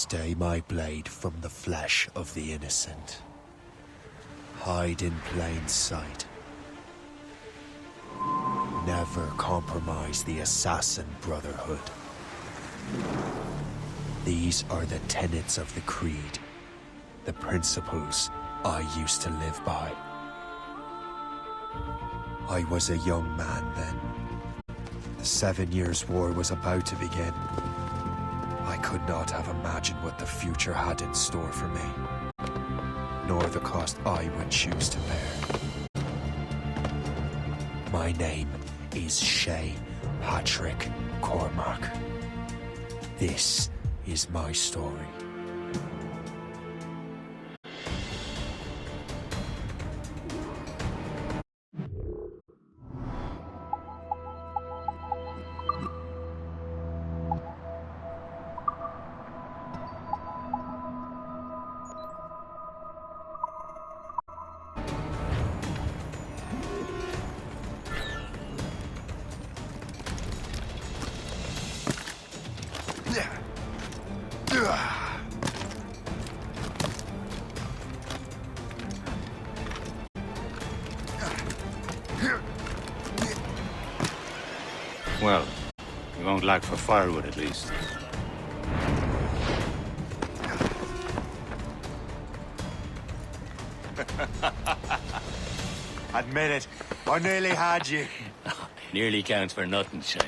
Stay my blade from the flesh of the innocent. Hide in plain sight. Never compromise the Assassin Brotherhood. These are the tenets of the Creed, the principles I used to live by. I was a young man then. The 7 Years' War was about to begin. I could not have imagined what the future had in store for me, nor the cost I would choose to bear. My name is Shay Patrick Cormac. This is my story. Well, you won't lack for firewood at least. Admit it, I nearly had you. Nearly counts for nothing, Shay.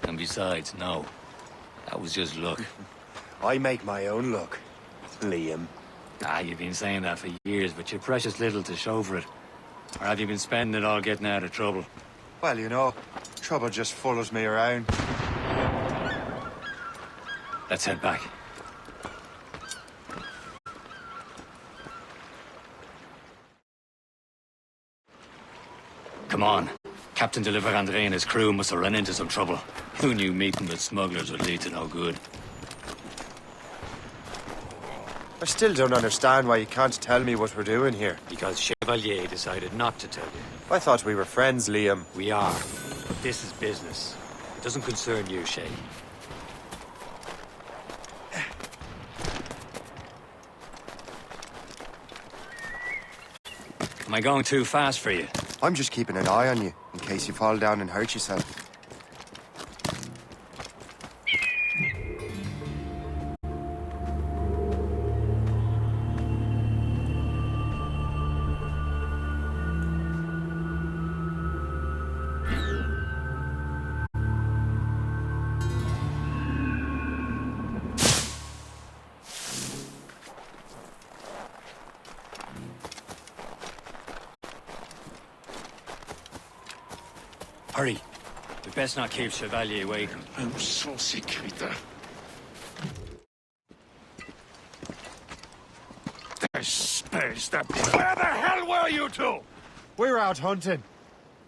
And besides, no. That was just luck. I make my own luck, Liam. You've been saying that for years, but you're precious little to show for it. Or have you been spending it all getting out of trouble? Well, you know, trouble just follows me around. Let's head back. Come on. Captain de Andre and his crew must have run into some trouble. Who knew meeting with smugglers would lead to no good? I still don't understand why you can't tell me what we're doing here. Because Chevalier decided not to tell you. I thought we were friends, Liam. We are. But this is business. It doesn't concern you, Shay. Am I going too fast for you? I'm just keeping an eye on you, in case you fall down and hurt yourself. Hurry. We best not keep Chevalier waiting. Où sont ces crétins? Space that. Where the hell were you two? We're out hunting.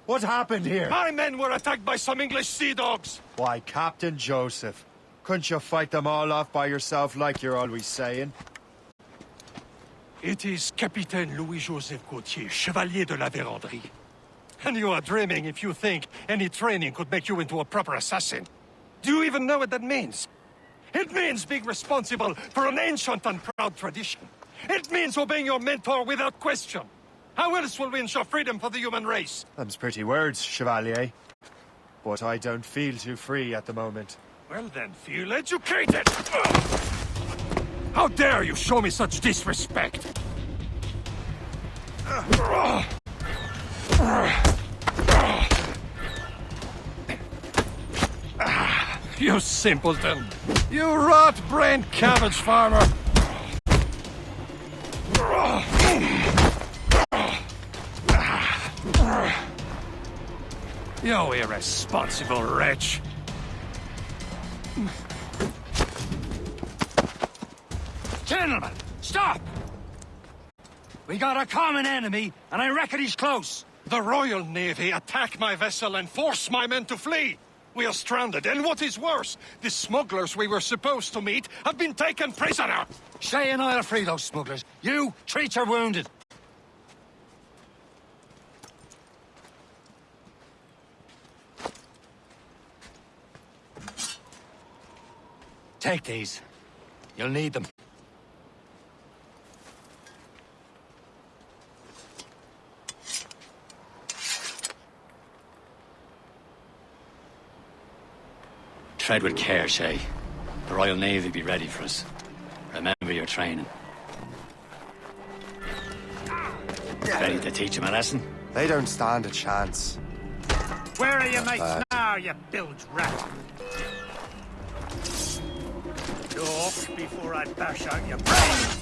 What happened here? My men were attacked by some English sea dogs. Why, Captain Joseph. Couldn't you fight them all off by yourself like you're always saying? It is Capitaine Louis-Joseph Gauthier, Chevalier de la Vérendrye. And you are dreaming if you think any training could make you into a proper assassin. Do you even know what that means? It means being responsible for an ancient and proud tradition. It means obeying your mentor without question. How else will we ensure freedom for the human race? Them's pretty words, Chevalier. But I don't feel too free at the moment. Well then, feel educated! How dare you show me such disrespect? You simpleton! You rot-brained cabbage farmer! You irresponsible wretch! Gentlemen, stop! We got a common enemy, and I reckon he's close. The Royal Navy attack my vessel and force my men to flee! We are stranded, and what is worse, the smugglers we were supposed to meet have been taken prisoner! Shay and I'll free those smugglers. You, treat your wounded. Take these. You'll need them. Tread with care, Shay. The Royal Navy be ready for us. Remember your training. Ready to teach him a lesson? They don't stand a chance. Where are your mates now, you bilge rat? Talk before I bash out your brains!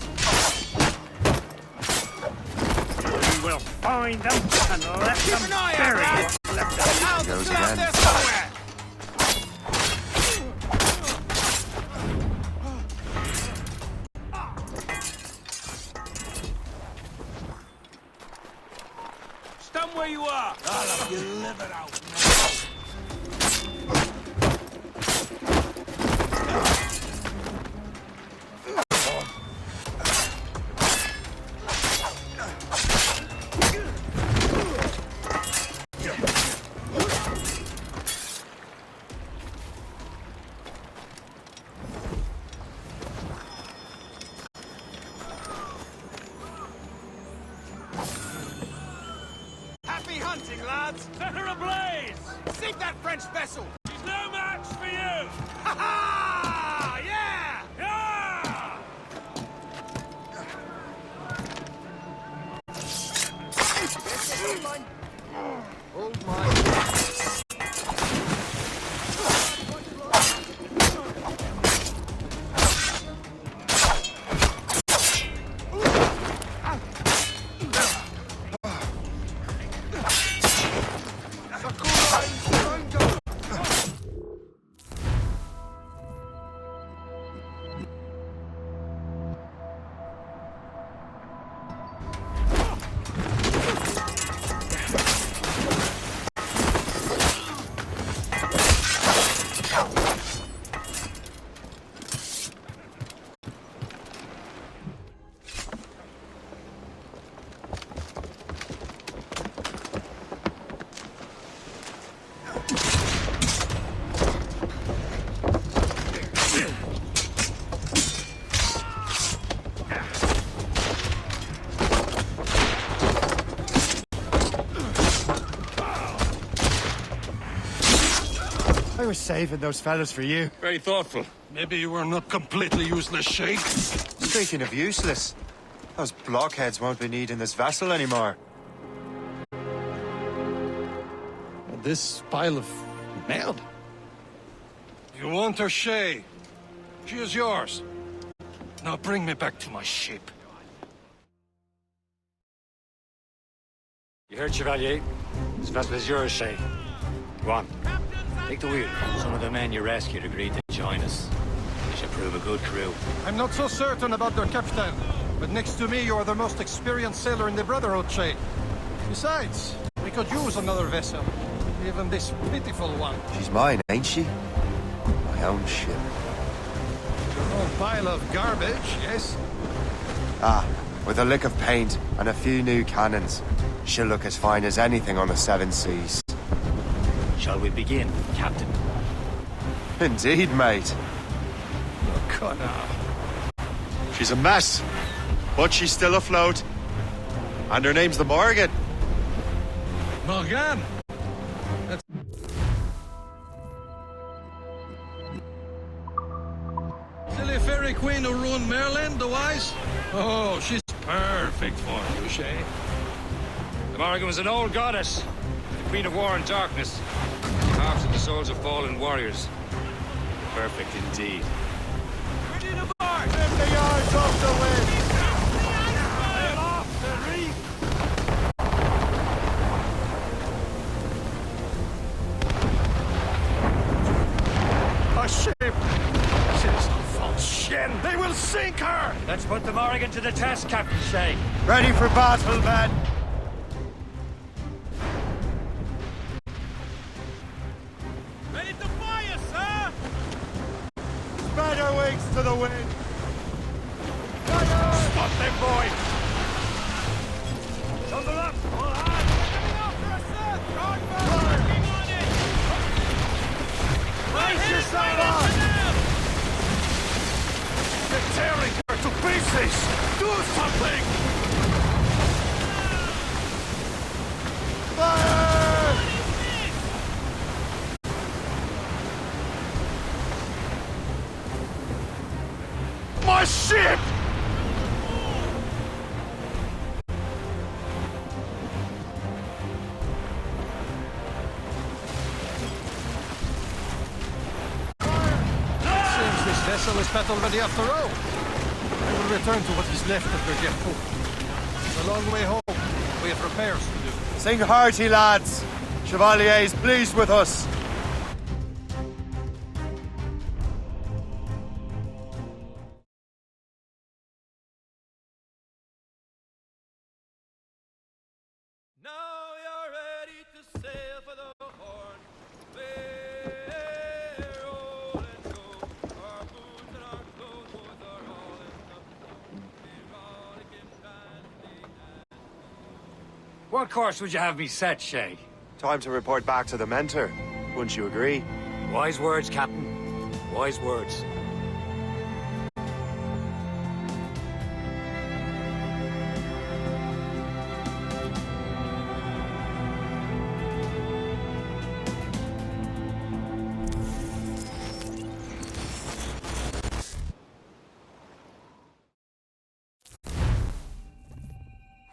We will find them and let them bury it. He goes again. Stand where you are! I'll have you live it out. Happy hunting, lads! Set her ablaze! Sink that French vessel! She's no match for you! Ha ha! Yeah! Yeah! Hold my... I was saving those fellas for you. Very thoughtful. Maybe you were not completely useless, Shay. Speaking of useless, those blockheads won't be needing this vessel anymore. This pile of merde. You want her, Shay? She is yours. Now bring me back to my ship. You heard, Chevalier? This vessel is yours, Shay. Go on. Take the wheel. Some of the men you rescued agreed to join us. They should prove a good crew. I'm not so certain about their captain, but next to me you are the most experienced sailor in the Brotherhood, Shay. Besides, we could use another vessel. Even this pitiful one. She's mine, ain't she? My own ship. Your own pile of garbage, yes? Ah, with a lick of paint and a few new cannons, she'll look as fine as anything on the Seven Seas. Shall we begin, Captain? Indeed, mate. She's a mess, but she's still afloat. And her name's the Morgan. Morgan! Silly fairy queen who ruined Merlin, the wise? Oh, she's perfect for you, Shay. The Morrigan was an old goddess, the queen of war and darkness. Carved in the souls of fallen warriors. Perfect indeed. Ready to march! Lift the yards off the wind! Sail off the reef! A ship! She's a false shin! They will sink her! Let's put the Morrigan to the test, Captain Shay. Ready for battle, men! Ready to fire, sir! Spread her wings to the wind! Stop them, boy! Tumble up, all hands! Coming after us, sir! Rodman, working on it! Brace yourself up! Shit! Seems this vessel is battle ready after all. I will return to what is left of Bergerco. It's a long way home. We have repairs to do. Sing hearty, lads. Chevalier is pleased with us. Now you're ready to sail for the Horn. We're rolling go. Our boots and our clothes are all in the We're rollicking, dancing, and What course would you have me set, Shay? Time to report back to the mentor. Wouldn't you agree? Wise words, Captain. Wise words.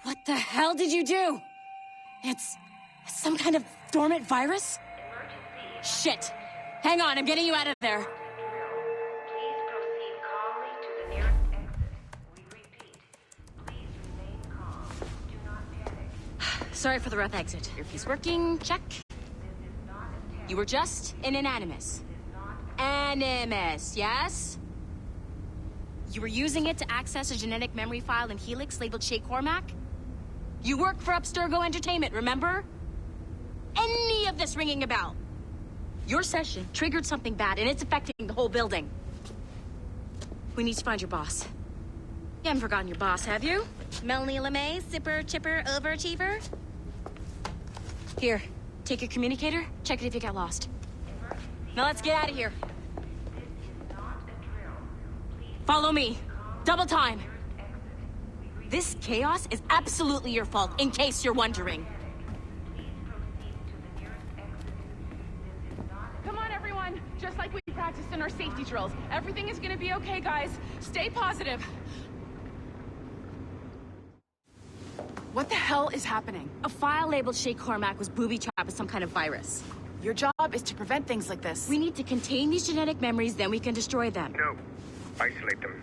What the hell did you do? It's some kind of dormant virus? Shit. Hang on, I'm getting you out of there. Please proceed calmly to the nearest exit. We repeat, please remain calm. Do not panic. Sorry for the rough exit. Earpiece working, check. You were just in an Animus. Animus, yes? You were using it to access a genetic memory file in Helix labeled Shay Cormac? You work for Abstergo Entertainment, remember? Any of this ringing a bell? Your session triggered something bad, and it's affecting the whole building. We need to find your boss. You haven't forgotten your boss, have you? Melanie LeMay, zipper, chipper, overachiever? Here, take your communicator, check it if you get lost. Now let's get out of here. Follow me. Double time. This chaos is absolutely your fault, in case you're wondering. Come on, everyone. Just like we practiced in our safety drills. Everything is gonna be okay, guys. Stay positive. What the hell is happening? A file labeled Shay Cormac was booby-trapped with some kind of virus. Your job is to prevent things like this. We need to contain these genetic memories, then we can destroy them. No. Isolate them.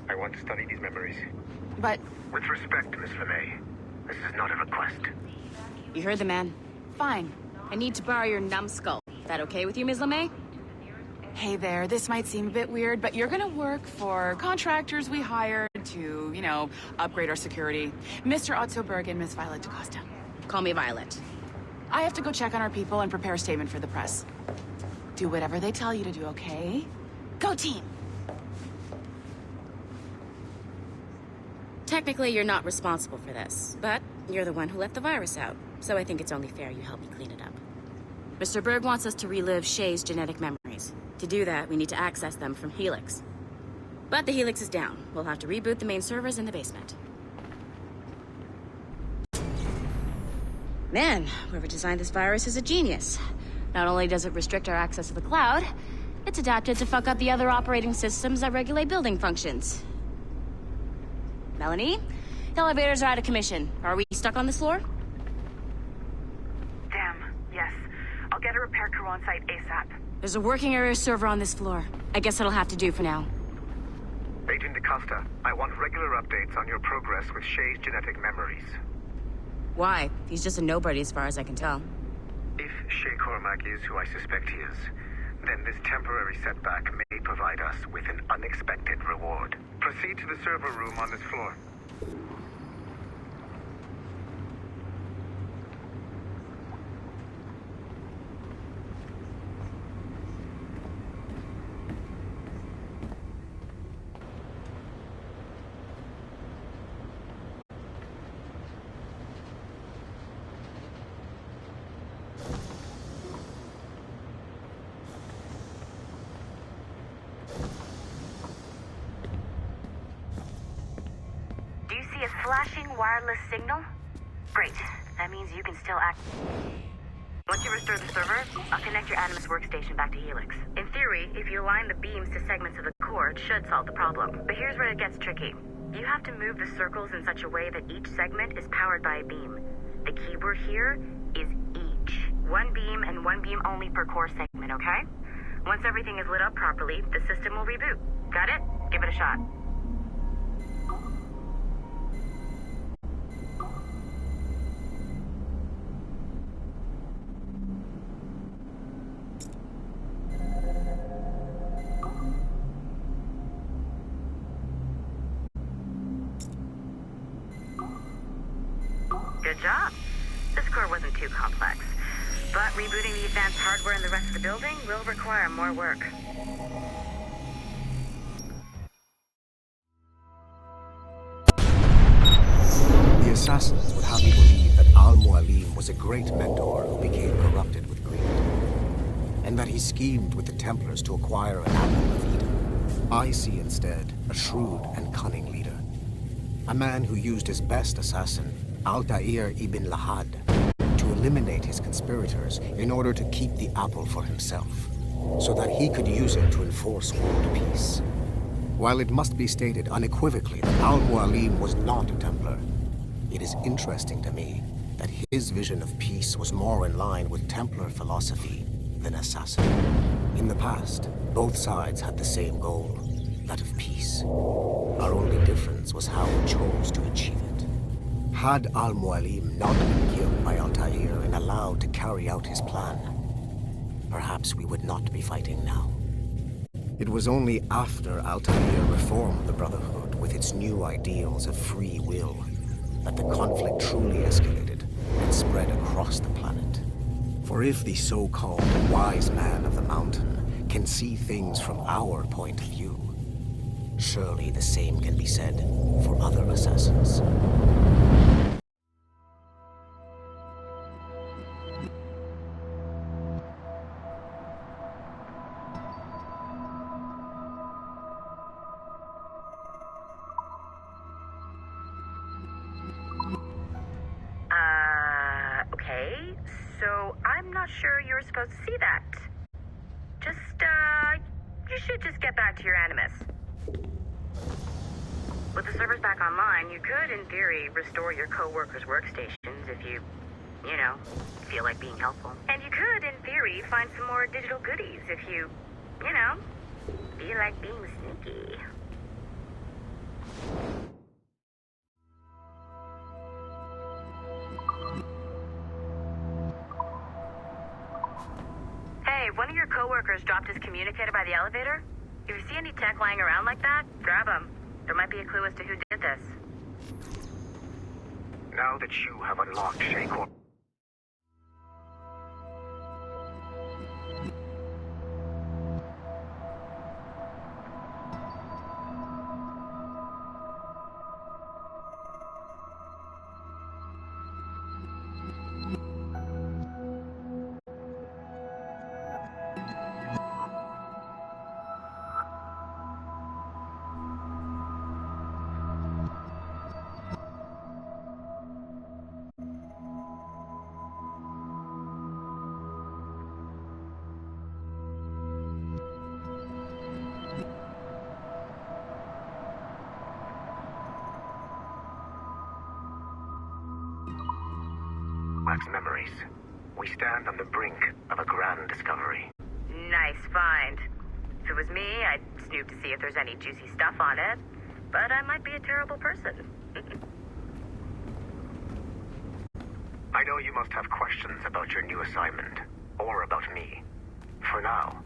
I want to study these memories. But With respect, Miss LeMay, this is not a request. You heard the man. fine. I need to borrow your numbskull. That okay with you, Ms. LeMay? Hey there, this might seem a bit weird, but you're gonna work for contractors we hired to, you know, upgrade our security. Mr. Otto Berg and Miss Violet DaCosta. Call me Violet. I have to go check on our people and prepare a statement for the press. Do whatever they tell you to do, okay? Go team! Technically, you're not responsible for this, but you're the one who let the virus out, so I think it's only fair you help me clean it up. Mr. Berg wants us to relive Shay's genetic memories. To do that, we need to access them from Helix. But the Helix is down. We'll have to reboot the main servers in the basement. Man, whoever designed this virus is a genius. Not only does it restrict our access to the cloud, it's adapted to fuck up the other operating systems that regulate building functions. Melanie? The elevators are out of commission. Are we stuck on this floor? Damn, yes. I'll get a repair crew on site ASAP. There's a working area server on this floor. I guess it'll have to do for now. Agent DaCosta, I want regular updates on your progress with Shay's genetic memories. Why? He's just a nobody as far as I can tell. If Shay Cormac is who I suspect he is, then this temporary setback may provide us with an unexpected reward. Proceed to the server room on this floor. Do you see a flashing wireless signal? Great. That means you can still act. Once you restore the server, I'll connect your Animus workstation back to Helix. In theory, if you align the beams to segments of the core core, it should solve the problem. But here's where it gets tricky. You have to move the circles in such a way that each segment is powered by a beam. The keyword here is each. One beam and one beam only per core segment, okay? Once everything is lit up properly, the system will reboot. Got it? Give it a shot. Good job. This core wasn't too complex. But rebooting the advanced hardware in the rest of the building will require more work. The assassins would have you believe that Al-Mualim was a great mentor who became corrupted with greed, and that he schemed with the Templars to acquire an apple of Eden. I see instead a shrewd and cunning leader, a man who used his best assassin, Altair ibn Lahad, to eliminate his conspirators in order to keep the apple for himself, so that he could use it to enforce world peace. While it must be stated unequivocally that Al-Mualim was not a Templar, it is interesting to me that his vision of peace was more in line with Templar philosophy than assassin. In the past, both sides had the same goal, that of peace. Our only difference was how we chose to achieve it. Had Al-Mualim not been killed by Altair and allowed to carry out his plan, perhaps we would not be fighting now. It was only after Altair reformed the Brotherhood with its new ideals of free will that the conflict truly escalated and spread across the planet. For if the so-called wise man of the mountain can see things from our point of view, surely the same can be said for other assassins. Okay, so I'm not sure you were supposed to see that. You should just get back to your Animus. With the servers back online, you could, in theory, restore your co-workers' workstations if you feel like being helpful. And you could, in theory, find some more digital goodies if you feel like being sneaky. Hey, one of your coworkers dropped his communicator by the elevator. If you see any tech lying around like that, grab them. There might be a clue as to who did this. Now that you have unlocked Shakor, Max memories. We stand on the brink of a grand discovery. Nice find. If it was me, I'd snoop to see if there's any juicy stuff on it. But I might be a terrible person. I know you must have questions about your new assignment, or about me. For now,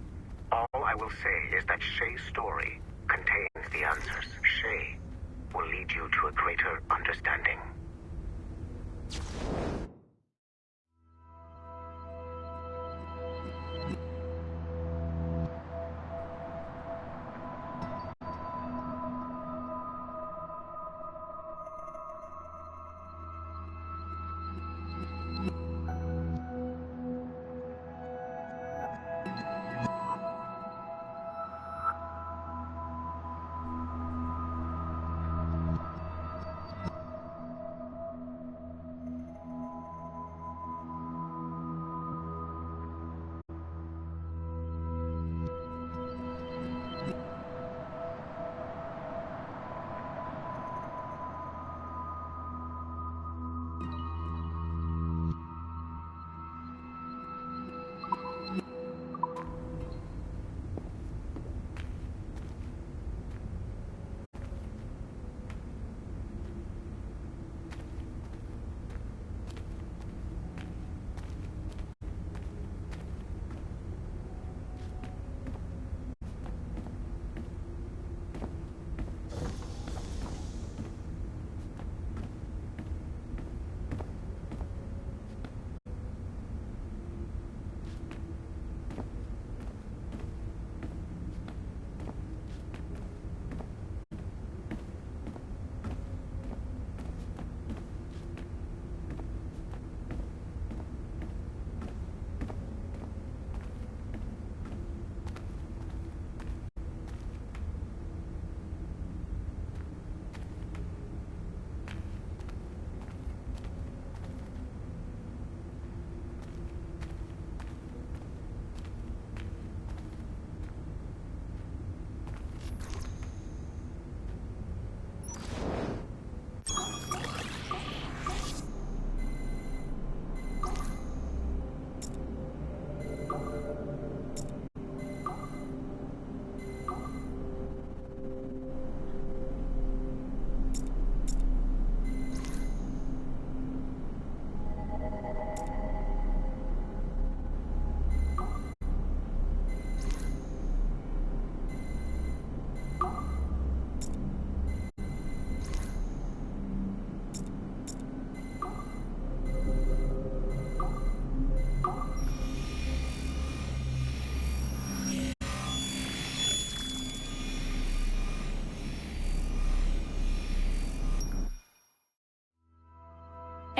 all I will say is that Shay's story contains the answers. Shay will lead you to a greater understanding.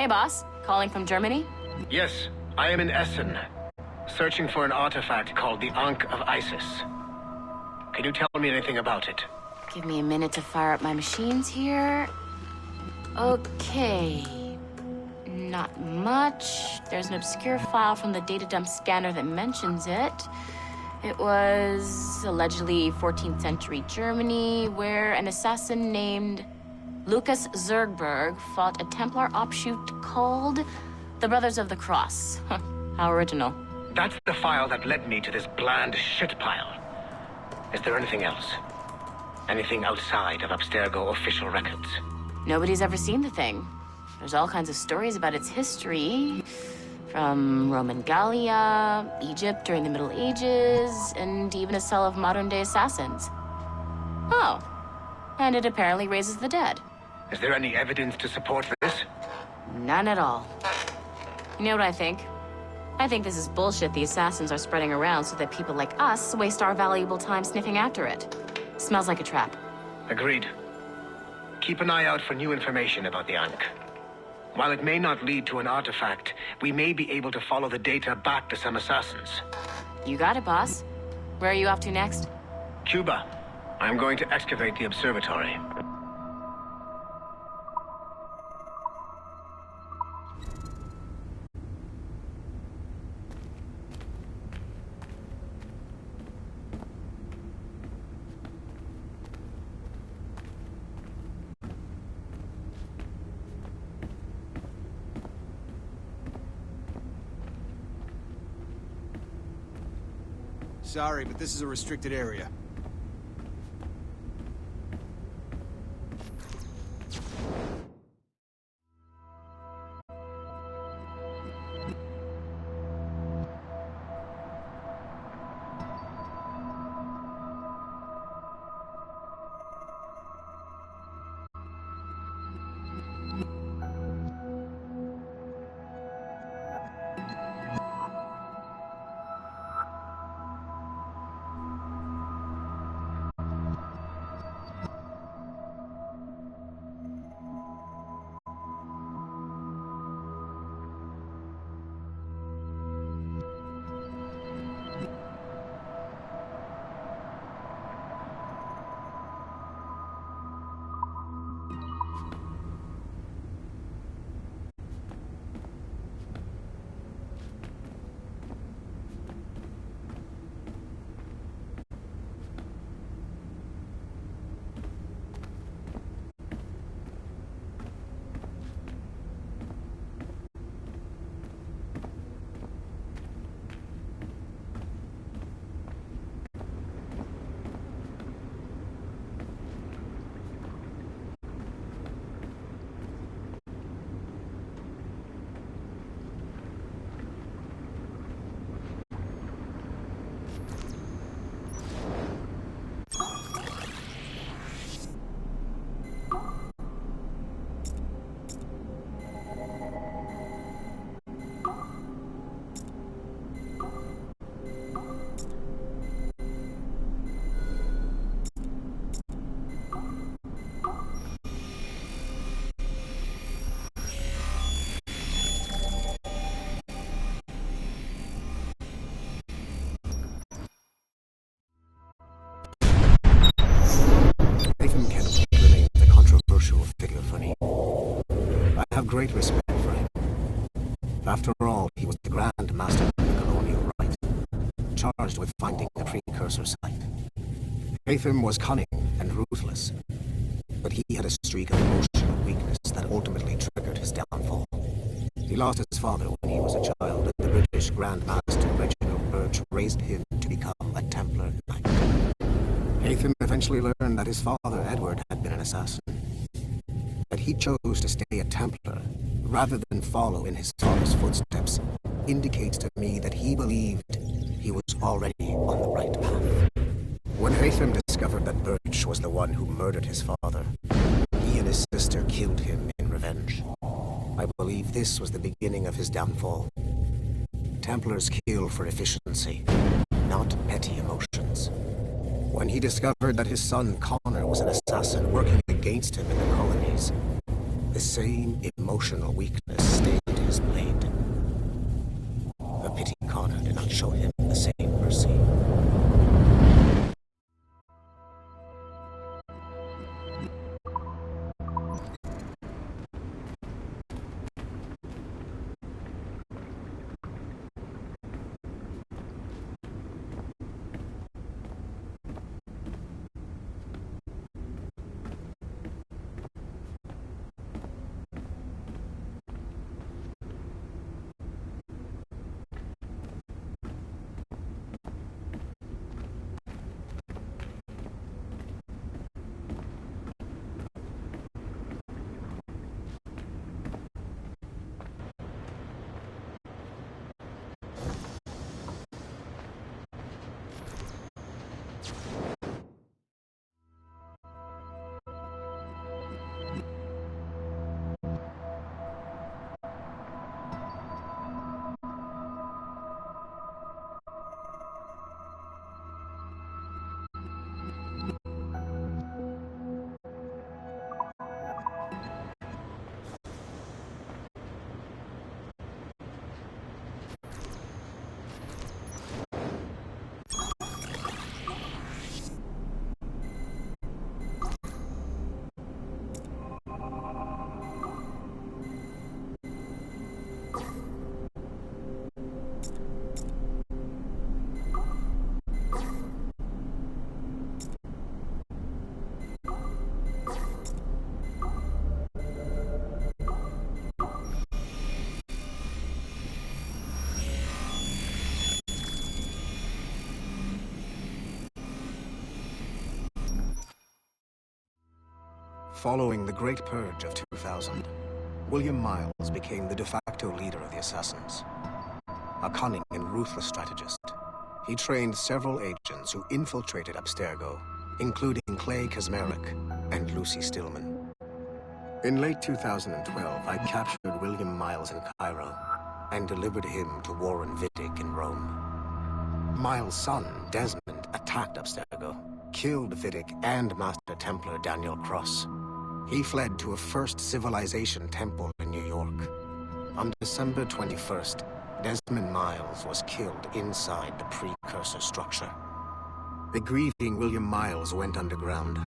Hey, boss. Calling from Germany? Yes, I am in Essen, searching for an artifact called the Ankh of Isis. Can you tell me anything about it? Give me a minute to fire up my machines here. Okay. Not much. There's an obscure file from the data dump scanner that mentions it. It was allegedly 14th century Germany, where an assassin named Lucas Zergberg fought a Templar offshoot called the Brothers of the Cross. Huh, how original. That's the file that led me to this bland shit pile. Is there anything else? Anything outside of Abstergo official records? Nobody's ever seen the thing. There's all kinds of stories about its history. From Roman Gallia, Egypt during the Middle Ages, and even a cell of modern-day assassins. Oh. And it apparently raises the dead. Is there any evidence to support this? None at all. You know what I think? I think this is bullshit the assassins are spreading around so that people like us waste our valuable time sniffing after it. Smells like a trap. Agreed. Keep an eye out for new information about the Ankh. While it may not lead to an artifact, we may be able to follow the data back to some assassins. You got it, boss. Where are you off to next? Cuba. I'm going to excavate the observatory. Sorry, but this is a restricted area. Great respect for him. After all, he was the Grand Master of the Colonial Rite, charged with finding the precursor site. Haytham was cunning and ruthless, but he had a streak of emotional weakness that ultimately triggered his downfall. He lost his father when he was a child, and the British Grand Master Reginald Birch raised him to become a Templar Knight. Haytham eventually learned that his father, Edward, had been an assassin. That he chose to stay a Templar, rather than follow in his father's footsteps, indicates to me that he believed he was already on the right path. When Haytham discovered that Birch was the one who murdered his father, he and his sister killed him in revenge. I believe this was the beginning of his downfall. Templars kill for efficiency, not petty emotions. When he discovered that his son Connor was an assassin working against him in the colonies, the same emotional weakness stained his blade. A pity Connor did not show him the same mercy. Following the Great Purge of 2000, William Miles became the de facto leader of the Assassins. A cunning and ruthless strategist, he trained several agents who infiltrated Abstergo, including Clay Kazmarek and Lucy Stillman. In late 2012, I captured William Miles in Cairo and delivered him to Warren Vidic in Rome. Miles' son, Desmond, attacked Abstergo, killed Vidic and Master Templar Daniel Cross. He fled to a First Civilization temple in New York. On December 21st, Desmond Miles was killed inside the precursor structure. The grieving William Miles went underground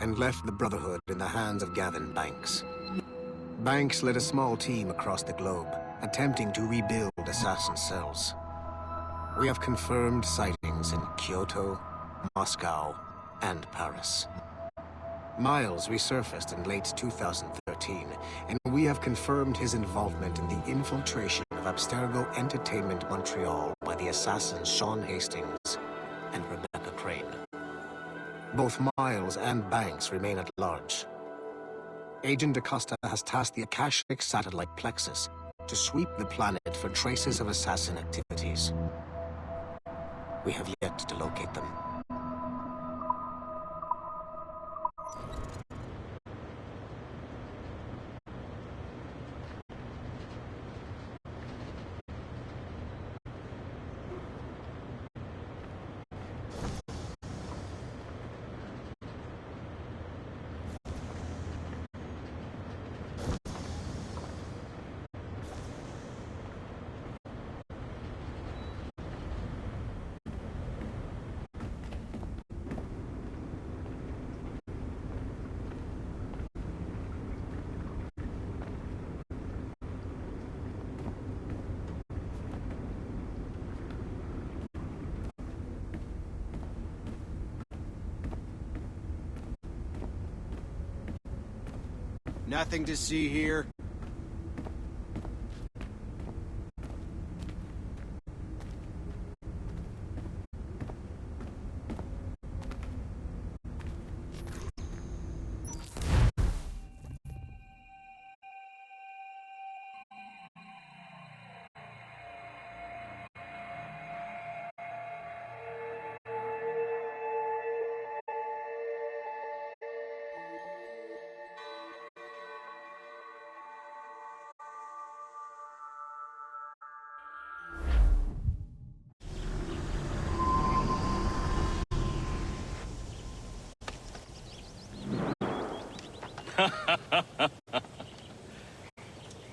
and left the Brotherhood in the hands of Gavin Banks. Banks led a small team across the globe, attempting to rebuild assassin cells. We have confirmed sightings in Kyoto, Moscow, and Paris. Miles resurfaced in late 2013, and we have confirmed his involvement in the infiltration of Abstergo Entertainment Montreal by the assassins Sean Hastings and Rebecca Crane. Both Miles and Banks remain at large. Agent Acosta has tasked the Akashic satellite Plexus to sweep the planet for traces of assassin activities. We have yet to locate them. Nothing to see here.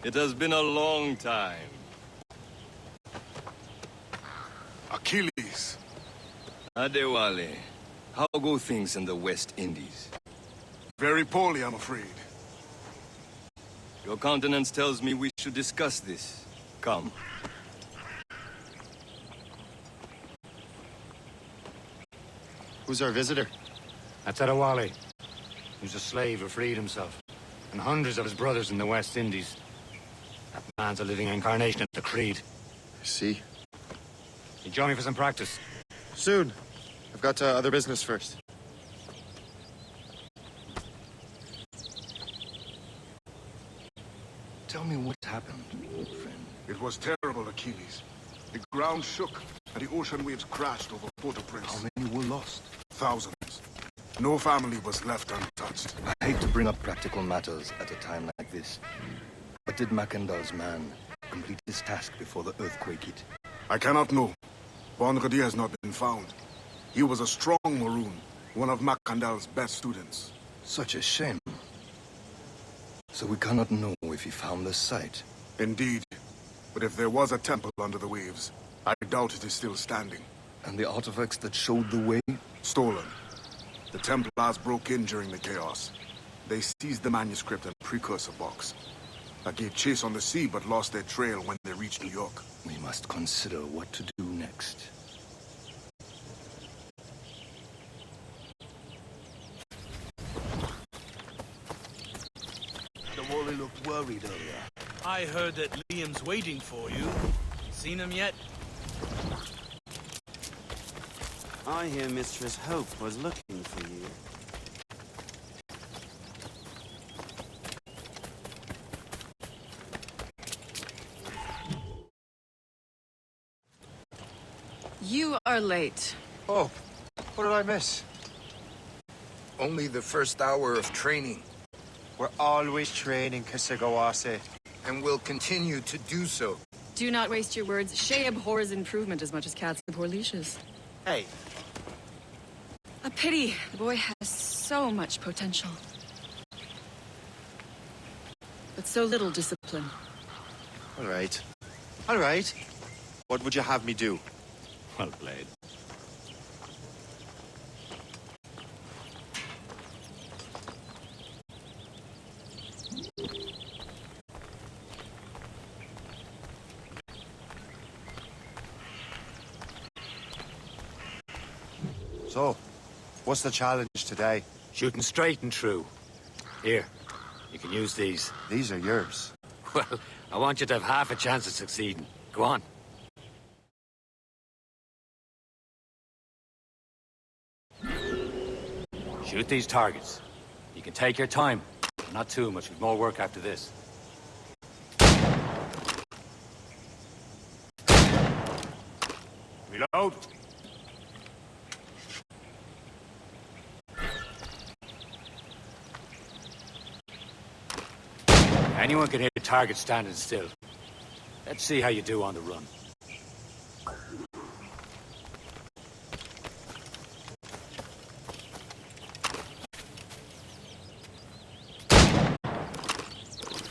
It has been a long time. Achilles. Adewale, how go things in the West Indies? Very poorly, I'm afraid. Your countenance tells me we should discuss this. Come. Who's our visitor? That's Adewale. He's a slave who freed himself. And hundreds of his brothers in the West Indies. That man's a living incarnation of the Creed. I see. You join me for some practice? Soon. I've got other business first. Tell me what happened, old friend. It was terrible, Achilles. The ground shook, and the ocean waves crashed over Port-au-Prince. How many were lost? Thousands. No family was left untouched. I hate to bring up practical matters at a time like this. But did Macandal's man complete his task before the earthquake hit? I cannot know. Bonredi has not been found. He was a strong Maroon, one of Macandal's best students. Such a shame. So we cannot know if he found the site. Indeed. But if there was a temple under the waves, I doubt it is still standing. And the artifacts that showed the way? Stolen. The Templars broke in during the chaos. They seized the manuscript and precursor box. I gave chase on the sea, but lost their trail when they reached New York. We must consider what to do next. The Wally looked worried earlier. I heard that Liam's waiting for you. Seen him yet? I hear Mistress Hope was looking for you. You are late. Oh, what did I miss? Only the first hour of training. We're always training, Kasagawase. And will continue to do so. Do not waste your words. Shay abhors improvement as much as cats abhor leashes. Hey. A pity. The boy has so much potential. But so little discipline. All right. All right. What would you have me do? Well played. So, what's the challenge today? Shooting straight and true. Here, you can use these. These are yours. Well, I want you to have half a chance of succeeding. Go on. Shoot these targets. You can take your time. Not too much. We've more work after this. Reload. Anyone can hit a target standing still. Let's see how you do on the run.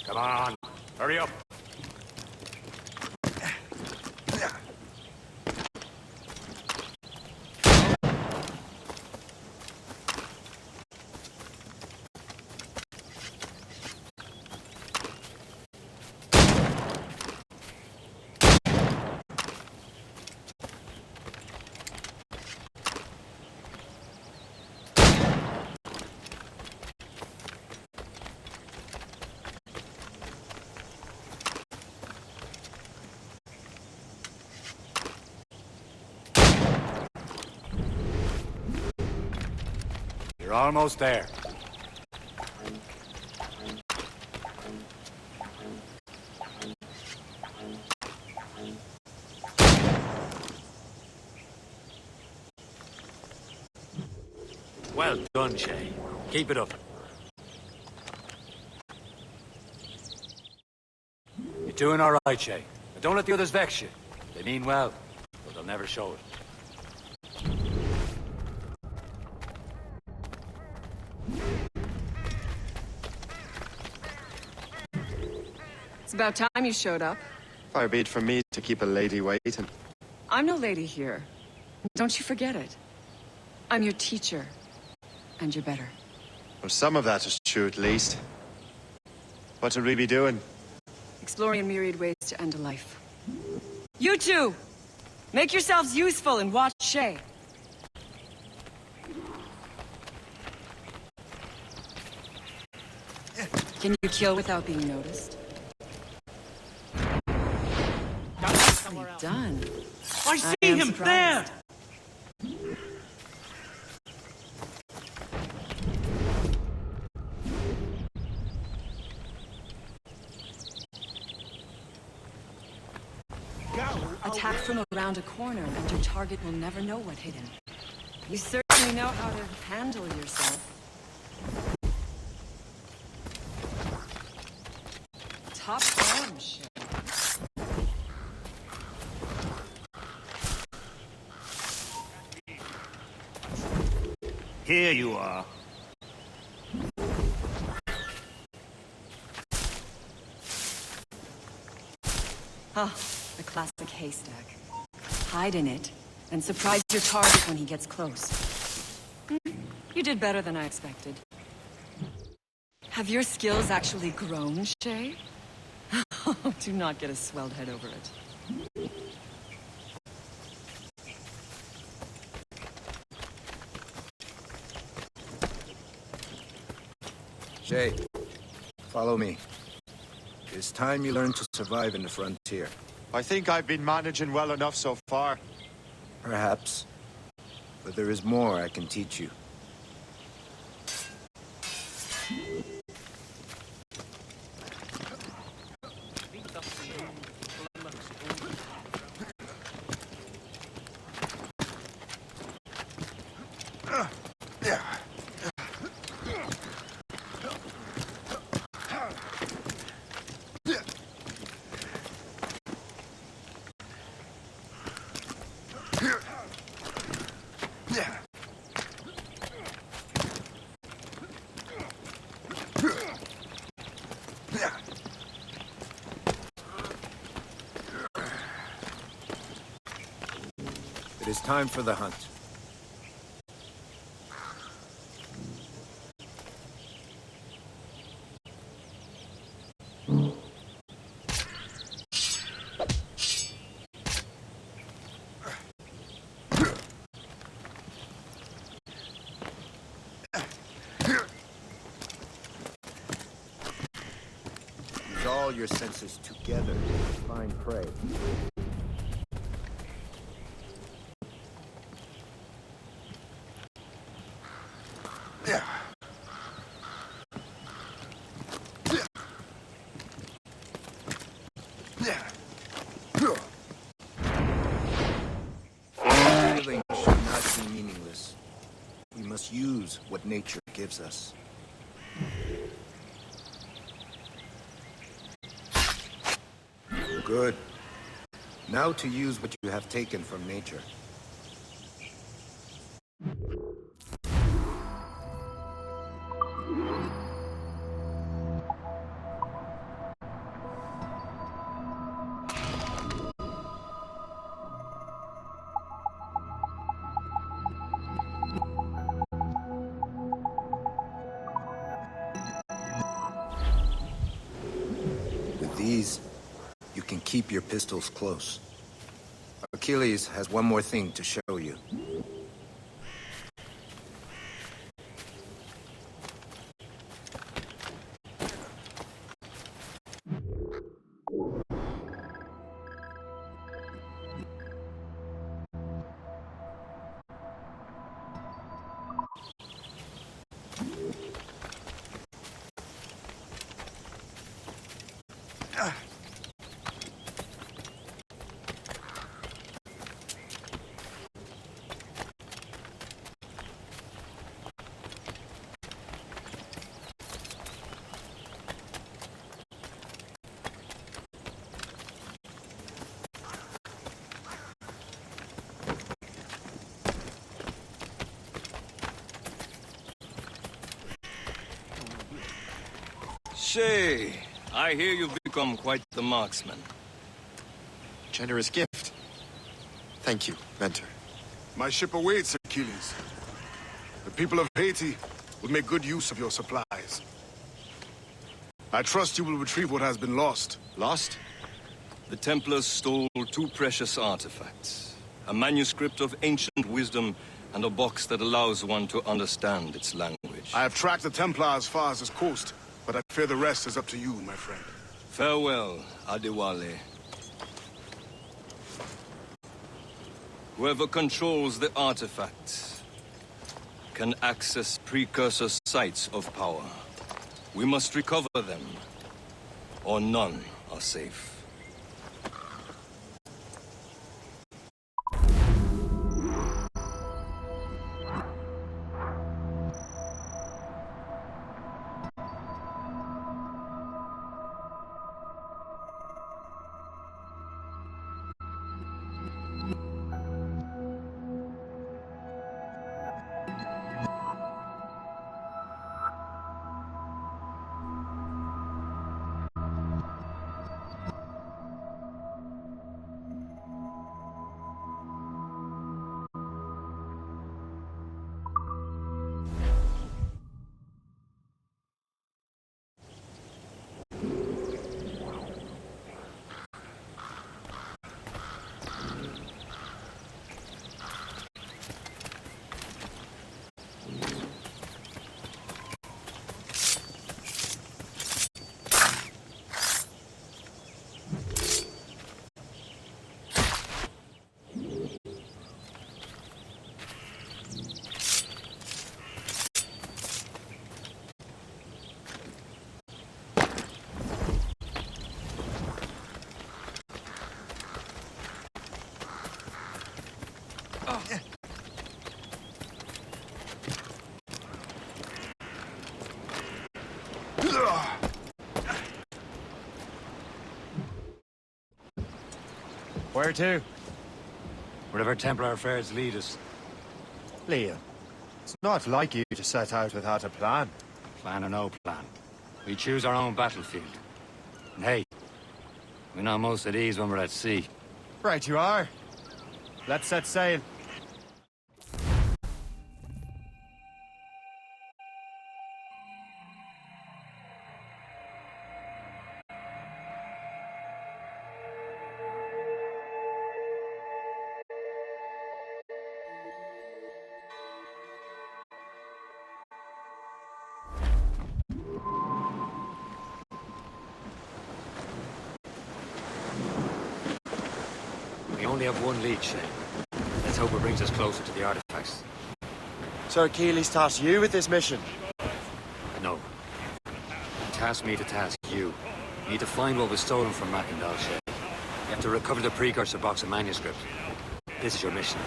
Come on, hurry up. You're almost there. Well done, Shay. Keep it up. You're doing all right, Shay. But don't let the others vex you. They mean well, but they'll never show it. It's about time you showed up. Far be it from me to keep a lady waiting. I'm no lady here. Don't you forget it. I'm your teacher. And you're better. Well, some of that is true, at least. What should we be doing? Exploring a myriad ways to end a life. You two! Make yourselves useful and watch Shay. Can you kill without being noticed? Nicely done. I see him there! Attack from around a corner, and your target will never know what hit him. You certainly know how to handle yourself. Top form, Shay. Here you are. Ah, the classic haystack. Hide in it, and surprise your target when he gets close. You did better than I expected. Have your skills actually grown, Shay? Do not get a swelled head over it. Shay, follow me. It's time you learn to survive in the frontier. I think I've been managing well enough so far. Perhaps. But there is more I can teach you. It is time for the hunt. Use all your senses together to find prey. Killing should not be meaningless. We must use what nature gives us. Good. Now to use what you have taken from nature. With these, you can keep your pistols close. Achilles has one more thing to show you. Say, I hear you've become quite the marksman. Generous gift. Thank you, Mentor. My ship awaits, Achilles. The people of Haiti will make good use of your supplies. I trust you will retrieve what has been lost. Lost? The Templars stole 2 precious artifacts. A manuscript of ancient wisdom and a box that allows one to understand its language. I have tracked the Templar as far as this coast, but I fear the rest is up to you, my friend. Farewell, Adewale. Whoever controls the artifacts can access precursor sites of power. We must recover them, or none are safe. Where to? Wherever Templar affairs lead us. Liam, it's not like you to set out without a plan. Plan or no plan. We choose our own battlefield. And hey, we know most of these when we're at sea. Right you are. Let's set sail. We only have one lead, Shane. Let's hope it brings us closer to the artifacts. Sir Achilles tasked you with this mission? No. Task me to task you. You need to find what was stolen from Mackandal Shay. You have to recover the precursor box of manuscript. This is your mission.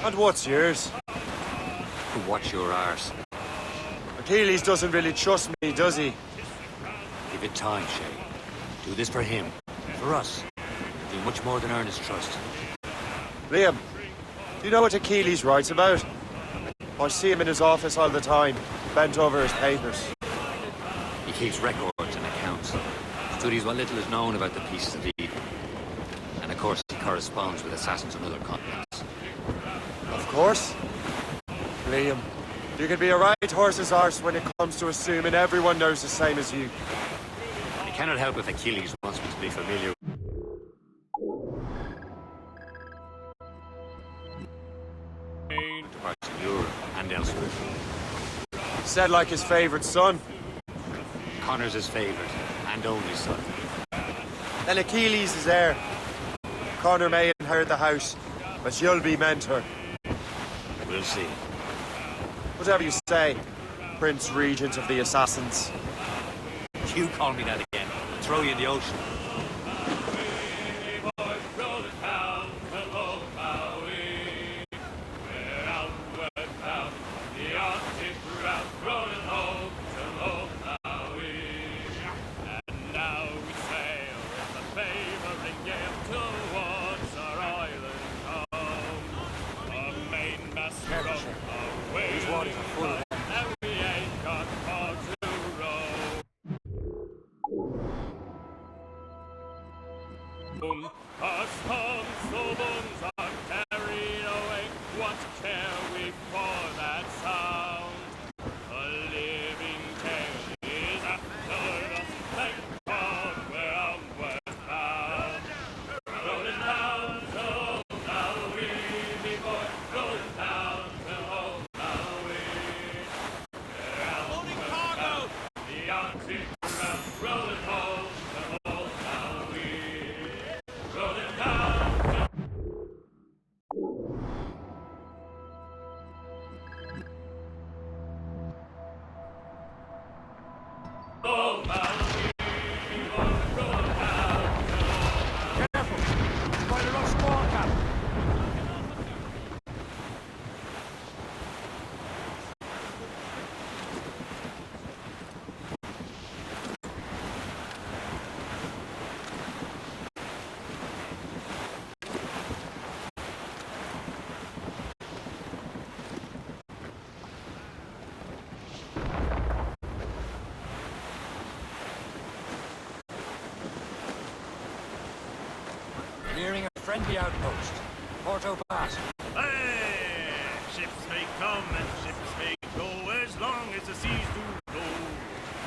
And what's yours? Watch your arse. Achilles doesn't really trust me, does he? Give it time, Shay. Do this for him. For us. Do much more than earn his trust. Liam, do you know what Achilles writes about? I see him in his office all the time, bent over his papers. He keeps records and accounts. Studies what little is known about the pieces of Eden. And of course, he corresponds with assassins on other continents. Of course. Liam, you can be a right horse's arse when it comes to assuming everyone knows the same as you. I cannot help if Achilles wants me to be familiar. To parts of Europe and elsewhere. Said like his favorite son. Connor's his favorite and only son. Then Achilles is heir. Connor may inherit the house, but you'll be mentor. We'll see. Whatever you say, Prince Regent of the Assassins. You call me that again. I'll throw you in the ocean. Nearing a friendly outpost. Porto Bat. Hey! Ships may come and ships may go as long as the seas do go.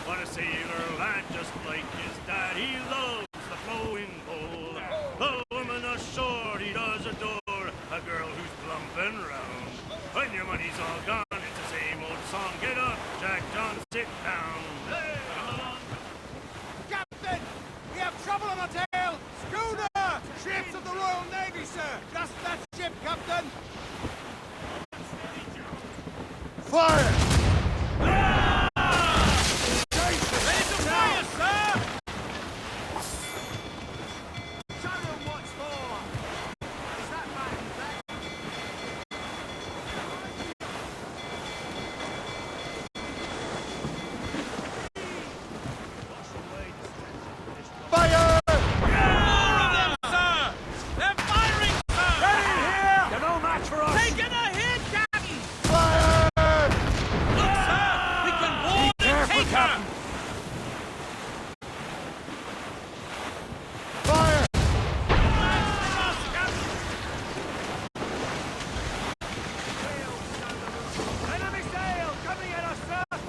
But a sailor lad just like his dad, he loves the flowing bowl. A woman ashore he does adore, a girl who's plump and round. When your money's all gone, it's the same old song. Get up, Jack John, sit down. Hey, come along. Captain! We have trouble on our tail! Schooner! Ships of the Royal Navy, sir! Just that ship, Captain! Fire! Ready to fire, sir! Show them what's for! Is that man back? Fire!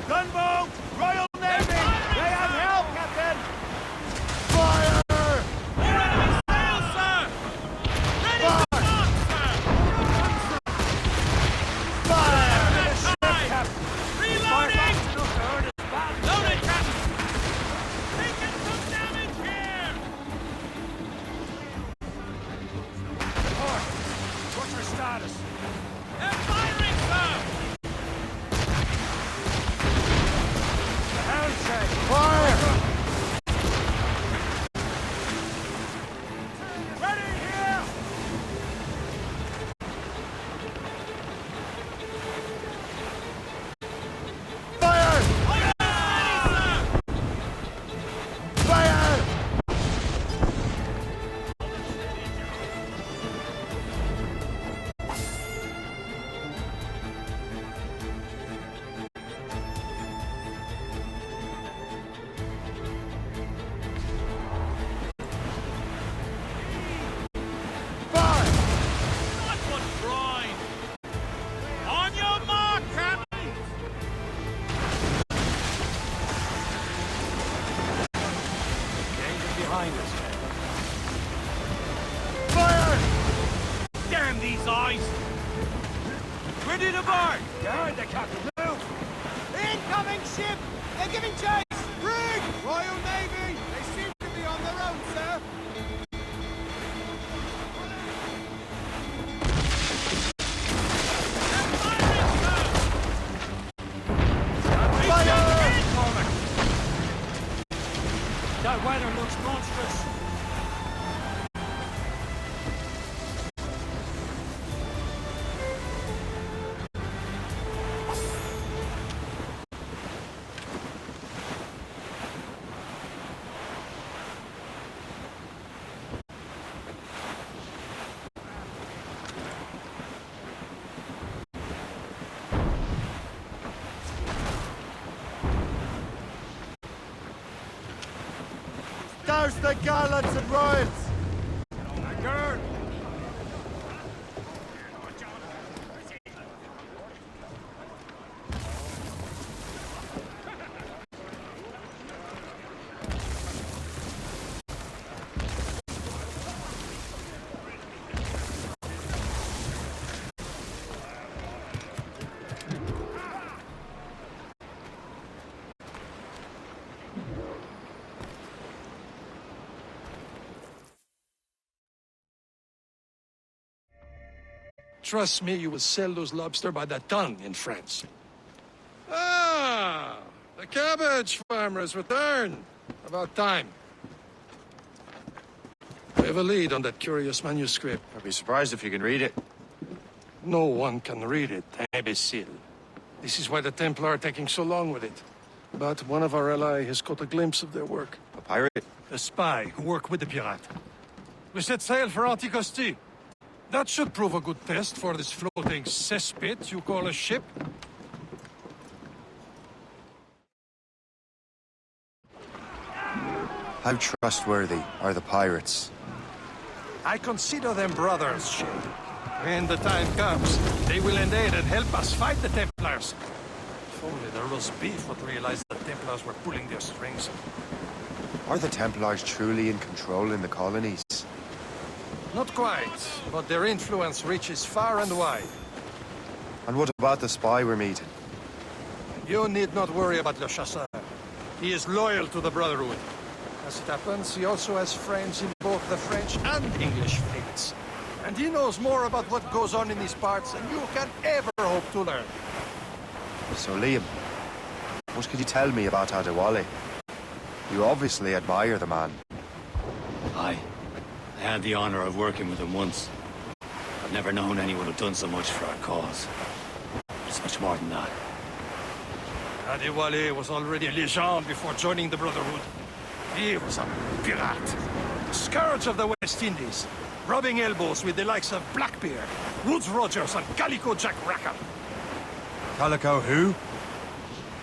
Gunboat! Royal Navy! They have help, Captain! Fire! Enemy sail, sir! Ready to mark, sir! Fire! Reloading! Loaded, Captain! Taking some damage here! What's your status? They're firing, sir! Fire! Ready here! Fire! Fire! That's what's right! On your mark, Captain! Danger behind us. Fire! Damn these eyes! Ready to bark! Guard the captain. Move! Incoming ship! They're giving chase! Rig! Royal Navy! They seem to be on their own, sir! That weather looks monstrous. Douse the gallants and royals! Trust me, you will sell those lobster by the ton in France. Ah, the cabbage farmers return. About time. We have a lead on that curious manuscript. I'd be surprised if you can read it. No one can read it, imbecile. This is why the Templar are taking so long with it. But one of our allies has caught a glimpse of their work. A pirate? A spy who worked with the pirate. We set sail for Anticosti. That should prove a good test for this floating cesspit you call a ship. How trustworthy are the pirates? I consider them brothers, Shay. When the time comes, they will lend aid and help us fight the Templars. If only the roast beef would realize the Templars were pulling their strings. Are the Templars truly in control in the colonies? Not quite, but their influence reaches far and wide. And what about the spy we're meeting? You need not worry about Le Chasseur. He is loyal to the Brotherhood. As it happens, he also has friends in both the French and English fleets. And he knows more about what goes on in these parts than you can ever hope to learn. So, Liam, what could you tell me about Adewale? You obviously admire the man. I had the honor of working with him once. I've never known anyone who'd done so much for our cause. It's much more than that. Adewale was already a legend before joining the Brotherhood. He was a pirate, the scourge of the West Indies, rubbing elbows with the likes of Blackbeard, Woodes Rogers, and Calico Jack Rackham. Calico who?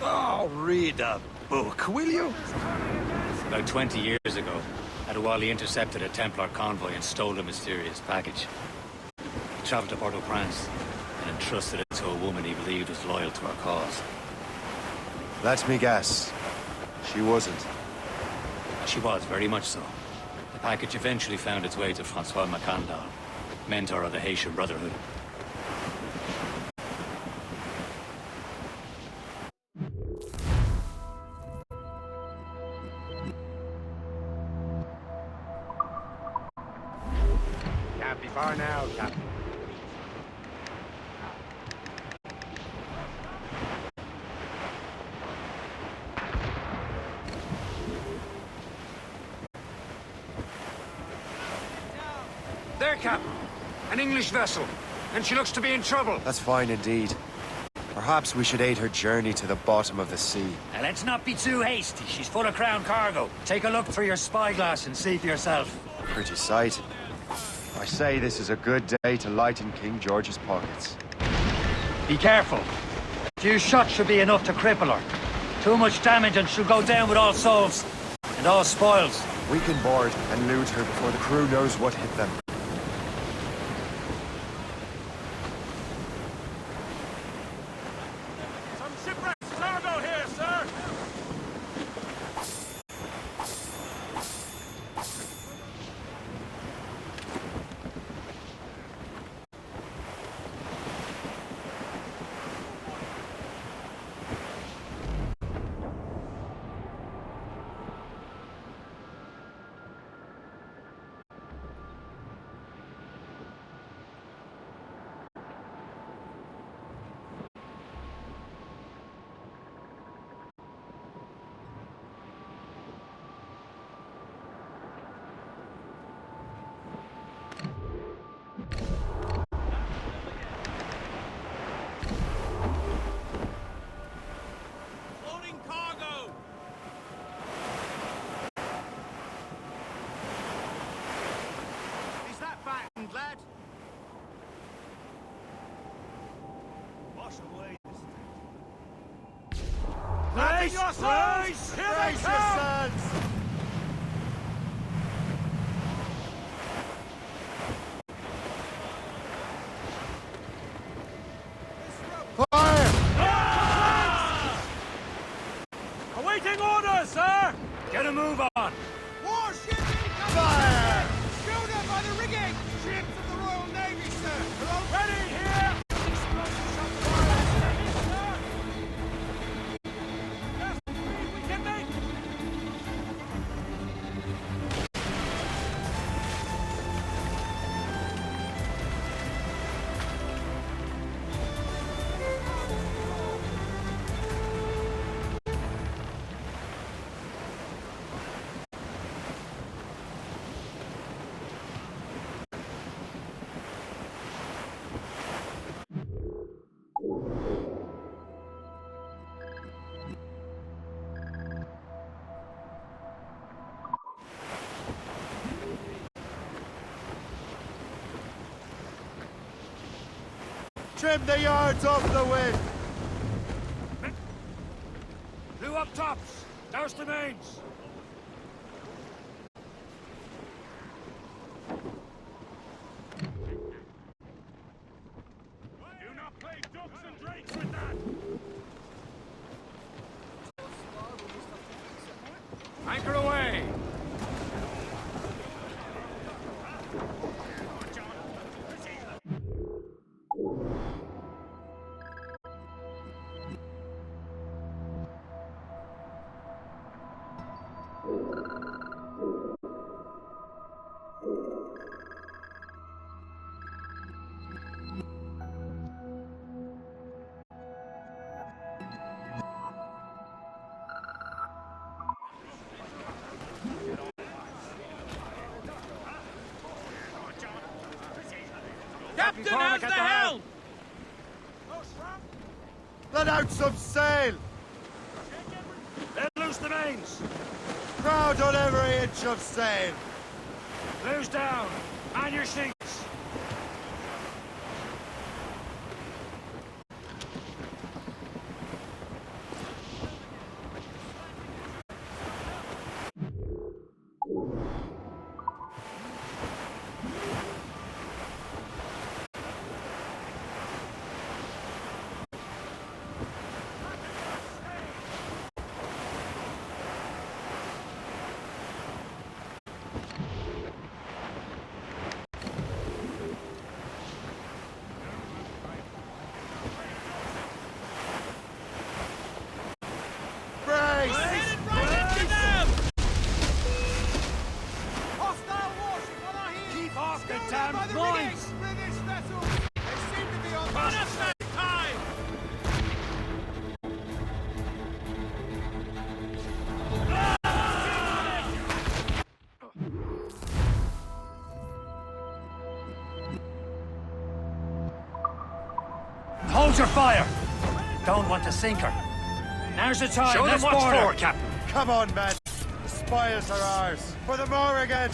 Oh, read a book, will you? About 20 years ago, Adewale intercepted a Templar convoy and stole a mysterious package. He traveled to Port-au-Prince and entrusted it to a woman he believed was loyal to our cause. Let me guess. She wasn't. She was, very much so. The package eventually found its way to Francois Macandal, mentor of the Haitian Brotherhood. Can't be far now, Captain. There, Captain. An English vessel. And she looks to be in trouble. That's fine indeed. Perhaps we should aid her journey to the bottom of the sea. Now, let's not be too hasty. She's full of crown cargo. Take a look through your spyglass and see for yourself. A pretty sight. I say this is a good day to lighten King George's pockets. Be careful. A few shots should be enough to cripple her. Too much damage and she'll go down with all souls and all spoils. We can board and loot her before the crew knows what hit them. Some shipwrecked cargo here, sir! Loading cargo! Is that battened, lad? Wash away this thing. Landing your sons! Here they come! Awaiting orders, sir! Get a move on. Warship incoming! Fire! Schooner by the rigging! Ships of the Royal Navy, sir! They're all ready here! Explosive shot fire, sir! Best speed we can make! Trim the yards off the wind! Blew up tops! Douse the mains! Do not play ducks and drakes with that! Anchor away! Captain, how's the helm? Let out some sail! Let loose the mains! Crowd on every inch of sail! Close down! Man your sheets! Hold your fire! Don't want to sink her. Now's the time. Show Let's them what's board her. for, Captain. Come on, men. The spoils are ours. For the Morrigan.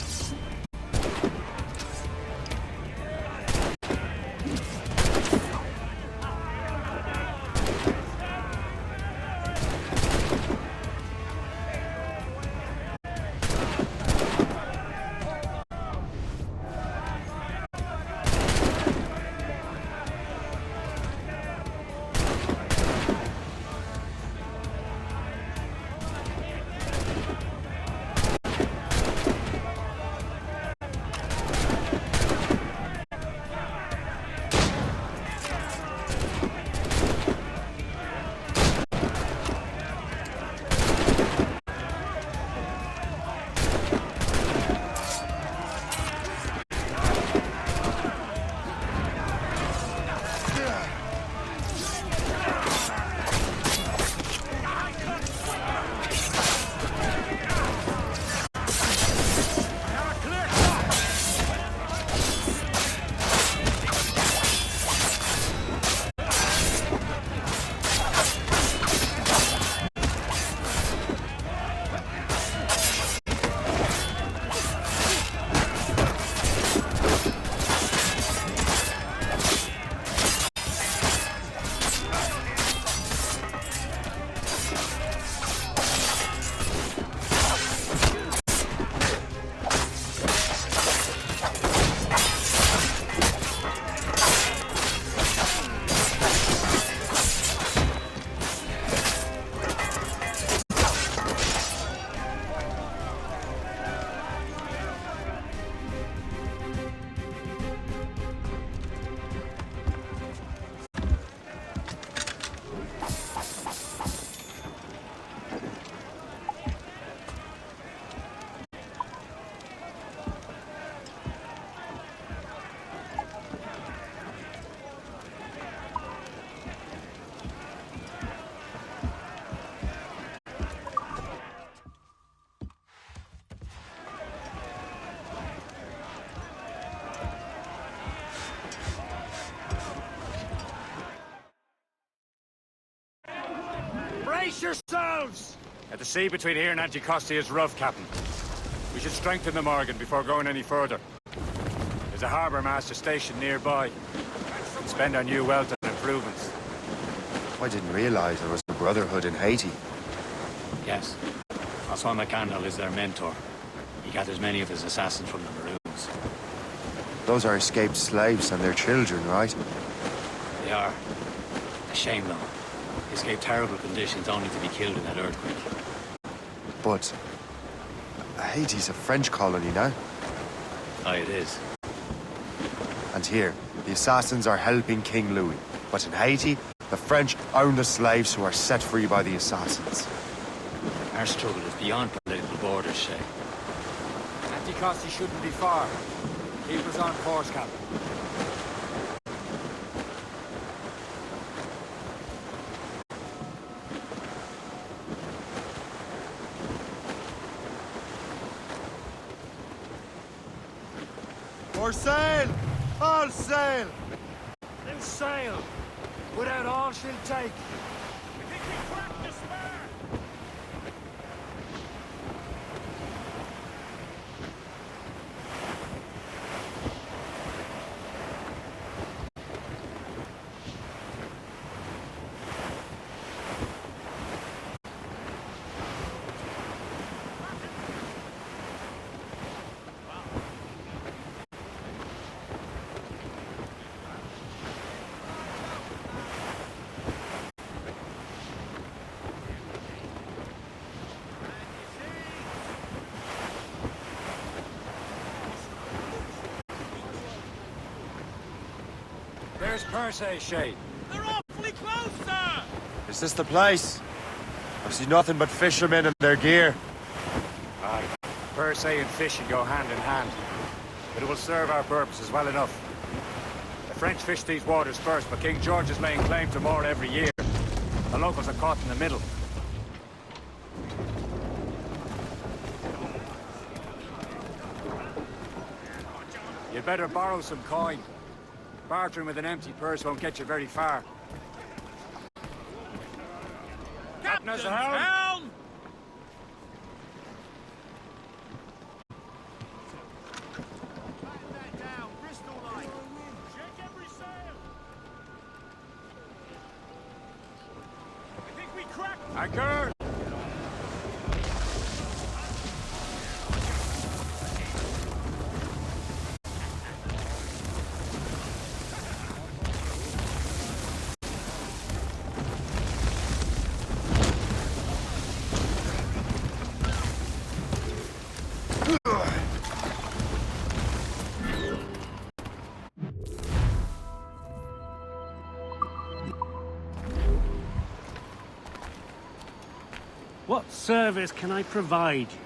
Brace yourselves! The sea between here and Anticosti is rough, Captain. We should strengthen the Morgan before going any further. There's a harbour master stationed nearby. Spend our new wealth improvements. I didn't realize there was a brotherhood in Haiti. Yes. Francois McCandle is their mentor. He gathers many of his assassins from the Maroons. Those are escaped slaves and their children, right? They are. A shame, though. They escaped terrible conditions only to be killed in that earthquake. But Haiti's a French colony now. Aye, it is. And here, the assassins are helping King Louis. But in Haiti, the French own the slaves who are set free by the assassins. Our struggle is beyond political borders, Shay. Anticosti shouldn't be far. Keep us on course, Captain. For sail! All sail! Then sail! Put out all she'll take. There's Percé, Shay. They're awfully close, sir! Is this the place? I see nothing but fishermen and their gear. Aye. Percé and fishing go hand in hand. But it will serve our purposes well enough. The French fish these waters first, but King George is laying claim to more every year. The locals are caught in the middle. You'd better borrow some coin. Bartering with an empty purse won't get you very far. Captain has the helm! Anchor! What service can I provide you?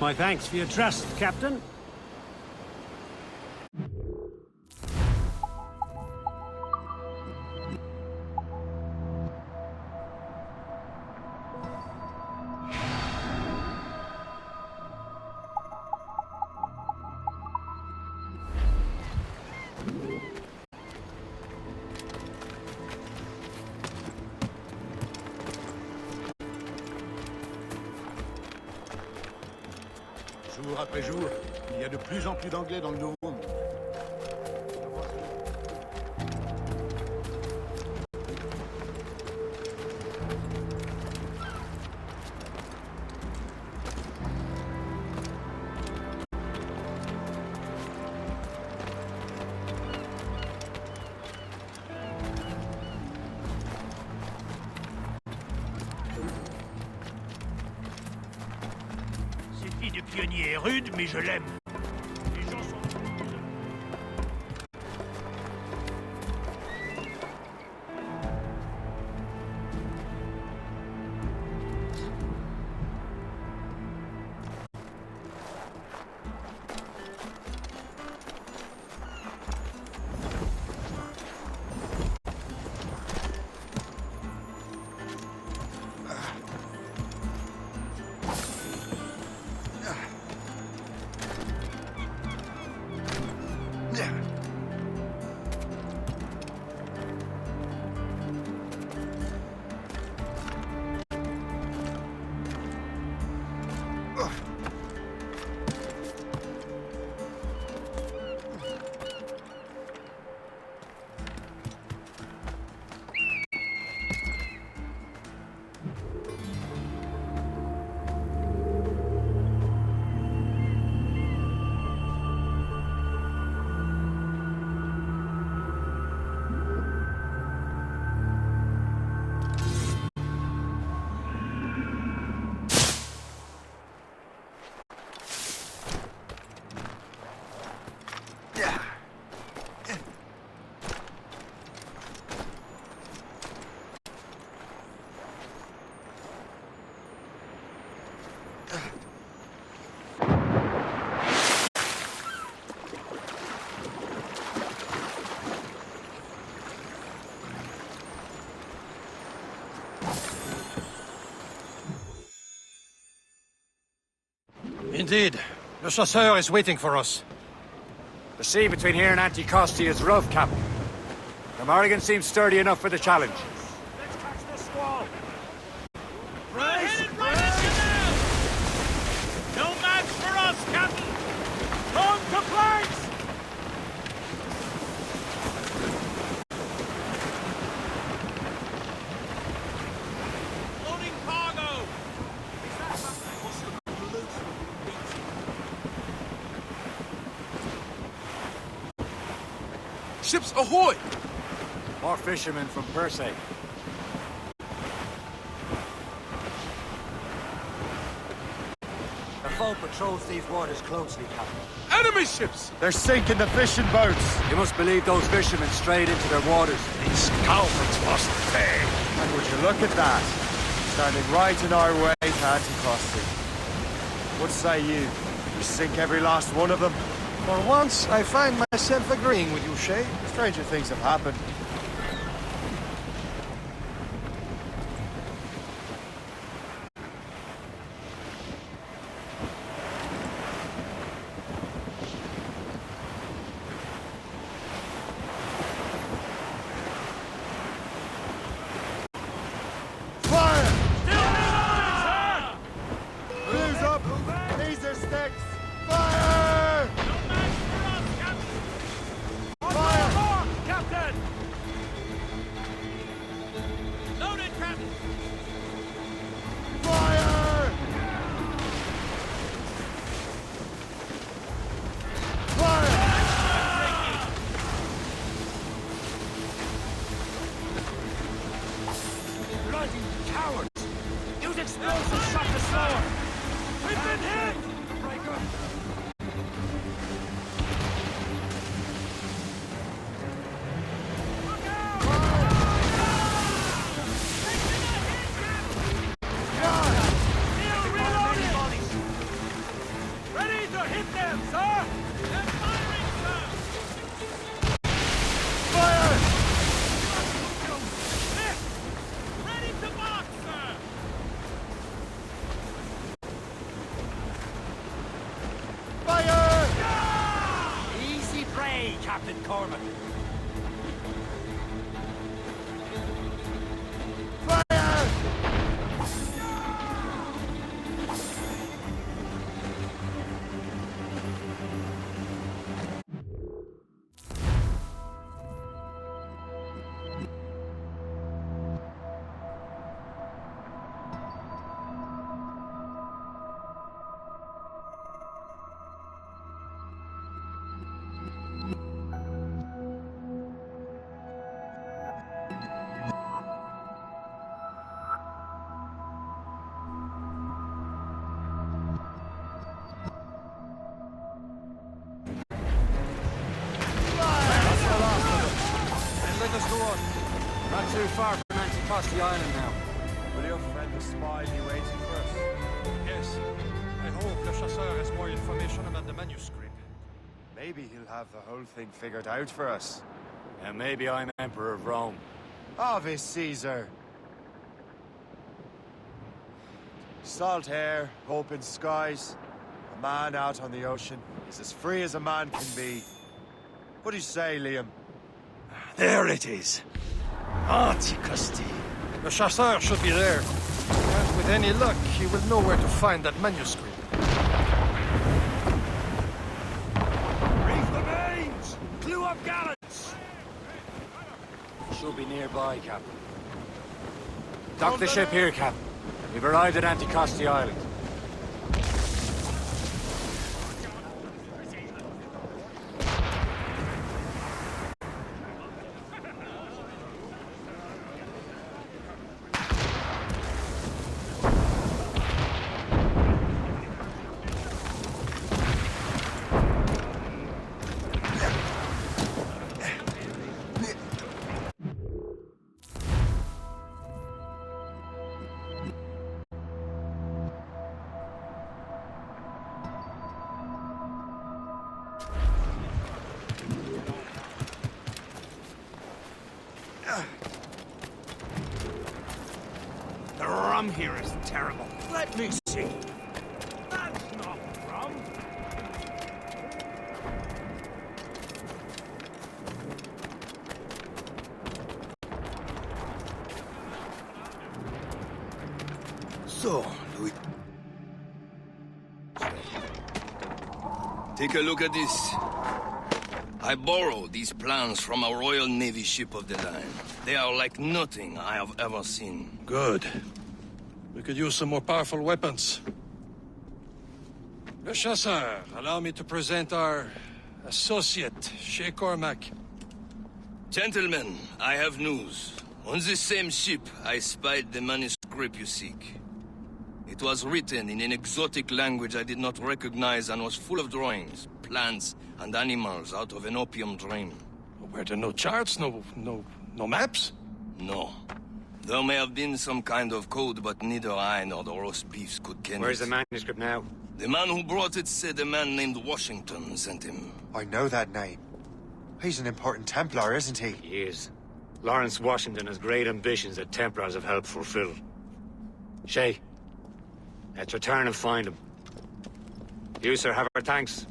My thanks for your trust, Captain. Jour après jour, il y a de plus en plus d'anglais dans le Nouveau Monde. pionnier est rude, mais je l'aime. Les gens sont... Indeed. Le Chasseur is waiting for us. The sea between here and Anticosti is rough, Captain. The Morrigan seems sturdy enough for the challenge. Let's catch the squall! Right, Headed right at you now! No match for us, Captain! On to planks! Loading cargo! Ships ahoy! More fishermen from Persay. The foe patrols these waters closely, Captain. Enemy ships! They're sinking the fishing boats. You must believe those fishermen strayed into their waters. These Calverts was pay. And would you look at that? Standing right in our way to Anticosti. What say you? We sink every last one of them? For once, I find myself agreeing with you, Shay. Stranger things have happened. Fire! Who's up? These are sticks! Fire! Fire! Captain! Loaded, Captain! Fire! Fire! Bloody cowards! Use explosives, shot the slower! We've been hit! Breaker! Ready to hit them, sir! They're firing, sir! Fire! Ready to mark, sir! Fire! Easy prey, Captain Cormac. Fire! too far from Anticosti Island now. Will your friend the spy be waiting for us? Yes. I hope Le Chasseur has more information about the manuscript. Maybe he'll have the whole thing figured out for us. And maybe I'm Emperor of Rome. Ave Caesar! Salt air, open skies. A man out on the ocean is as free as a man can be. What do you say, Liam? There it is. Anticosti. Le Chasseur should be there. And with any luck, he will know where to find that manuscript. Reef the mains! Clew up gallants! Should be nearby, Captain. Dock the ship here, Captain. We've arrived at Anticosti Island. The rum here is terrible. Let me see. That's not rum. So, Louis. Take a look at this. I borrowed these plans from a Royal Navy ship of the line. They are like nothing I have ever seen. Good. We could use some more powerful weapons. Le Chasseur, allow me to present our associate, Shay Cormac. Gentlemen, I have news. On this same ship, I spied the manuscript you seek. It was written in an exotic language I did not recognize and was full of drawings, plants, and animals out of an opium dream. Were there no charts, no maps? No. There may have been some kind of code, but neither I nor the roast beefs could ken Where's it. the manuscript now? The man who brought it said a man named Washington sent him. I know that name. He's an important Templar, isn't he? He is. Lawrence Washington has great ambitions that Templars have helped fulfill. Shay, let's return and find him. You, sir, have our thanks.